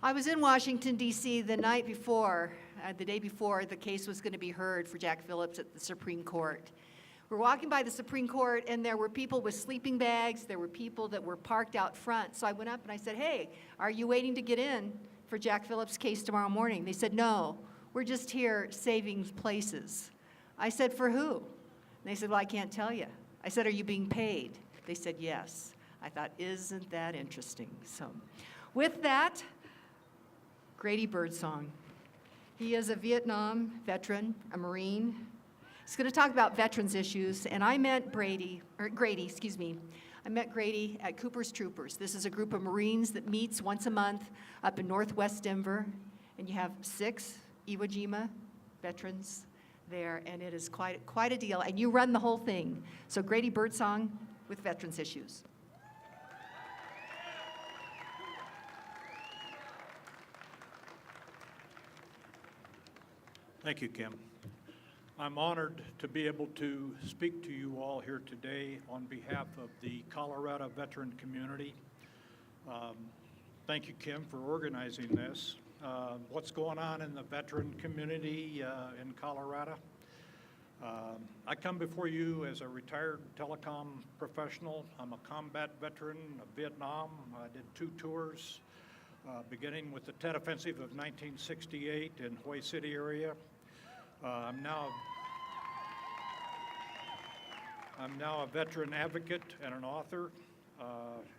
I was in Washington, D.C. the night before, the day before the case was going to be heard for Jack Phillips at the Supreme Court. We're walking by the Supreme Court, and there were people with sleeping bags. There were people that were parked out front. So I went up and I said, hey, are you waiting to get in for Jack Phillips' case tomorrow morning? They said, no, we're just here saving places. I said, for who? And they said, well, I can't tell you. I said, are you being paid? They said, yes. I thought, isn't that interesting? So with that, Grady Birdsong. He is a Vietnam veteran, a Marine. He's going to talk about veterans issues, and I met Grady, I met Grady at Cooper's Troopers. This is a group of Marines that meets once a month up in Northwest Denver, and you have 6 Iwo Jima veterans there, and it is quite a deal, and you run the whole thing. So Grady Birdsong with veterans issues. Thank you, Kim. I'm honored to be able to speak to you all here today on behalf of the Colorado veteran community. Thank you, Kim, for organizing this. What's going on in the veteran community in Colorado? I come before you as a retired telecom professional. I'm a combat veteran of Vietnam. I did 2 tours, beginning with the Tet Offensive of 1968 in Hue City area. I'm now a veteran advocate and an author,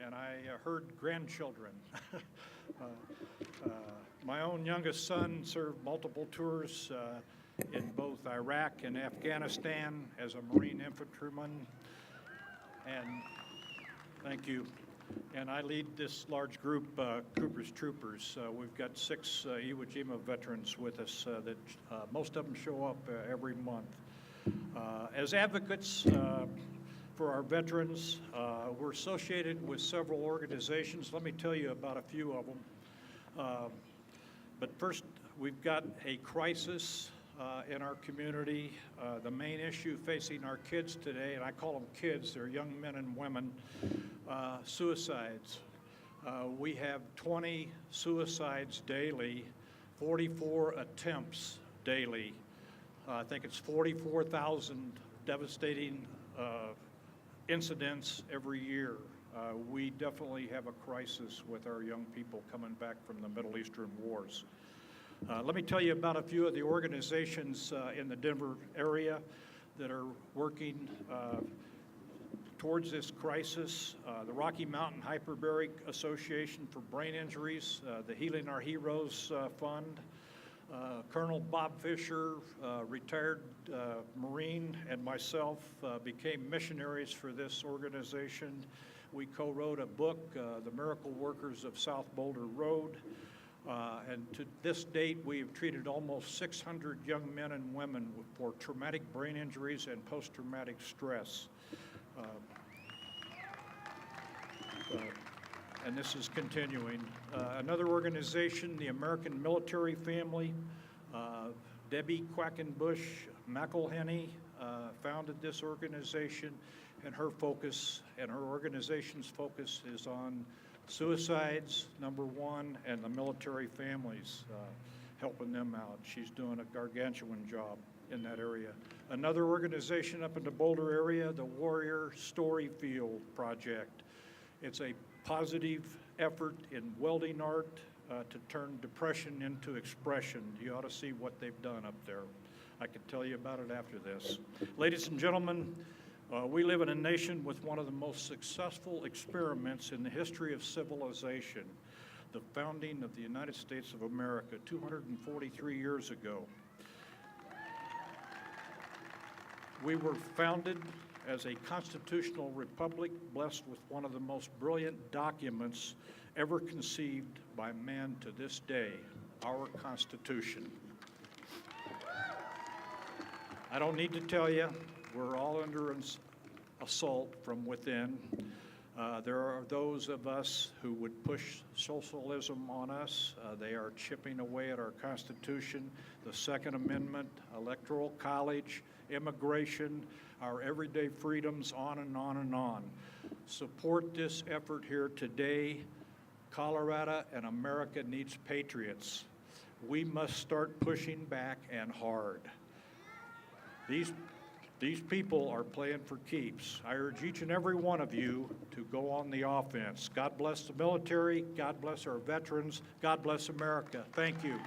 and I herd grandchildren. My own youngest son served multiple tours in both Iraq and Afghanistan as a Marine infantryman, and thank you. And I lead this large group, Cooper's Troopers. We've got 6 Iwo Jima veterans with us that most of them show up every month. As advocates for our veterans, we're associated with several organizations. Let me tell you about a few of them. But first, we've got a crisis in our community. The main issue facing our kids today, and I call them kids, they're young men and women, suicides. We have 20 suicides daily, 44 attempts daily. I think it's 44,000 devastating incidents every year. We definitely have a crisis with our young people coming back from the Middle Eastern wars. Let me tell you about a few of the organizations in the Denver area that are working towards this crisis. The Rocky Mountain Hyperbaric Association for Brain Injuries, the Healing Our Heroes Fund, Colonel Bob Fisher, retired Marine, and myself became missionaries for this organization. We co-wrote a book, The Miracle Workers of South Boulder Road. And to this date, we have treated almost 600 young men and women for traumatic brain injuries and post-traumatic stress. And this is continuing. Another organization, the American Military Family, Debbie Quackenbush McElhenney founded this organization, and her focus and her organization's focus is on suicides, #1, and the military families, helping them out. She's doing a gargantuan job in that area. Another organization up in the Boulder area, the Warrior Storyfield Project. It's a positive effort in welding art to turn depression into expression. You ought to see what they've done up there. I can tell you about it after this. Ladies and gentlemen, we live in a nation with one of the most successful experiments in the history of civilization, the founding of the United States of America 243 years ago. We were founded as a constitutional republic blessed with one of the most brilliant documents ever conceived by man to this day, our Constitution. I don't need to tell you, we're all under assault from within. There are those of us who would push socialism on us. They are chipping away at our Constitution, the Second Amendment, Electoral College, immigration, our everyday freedoms, on and on and on. Support this effort here today. Colorado and America needs patriots. We must start pushing back and hard. These people are playing for keeps. I urge each and every one of you to go on the offense. God bless the military. God bless our veterans. God bless America. Thank you.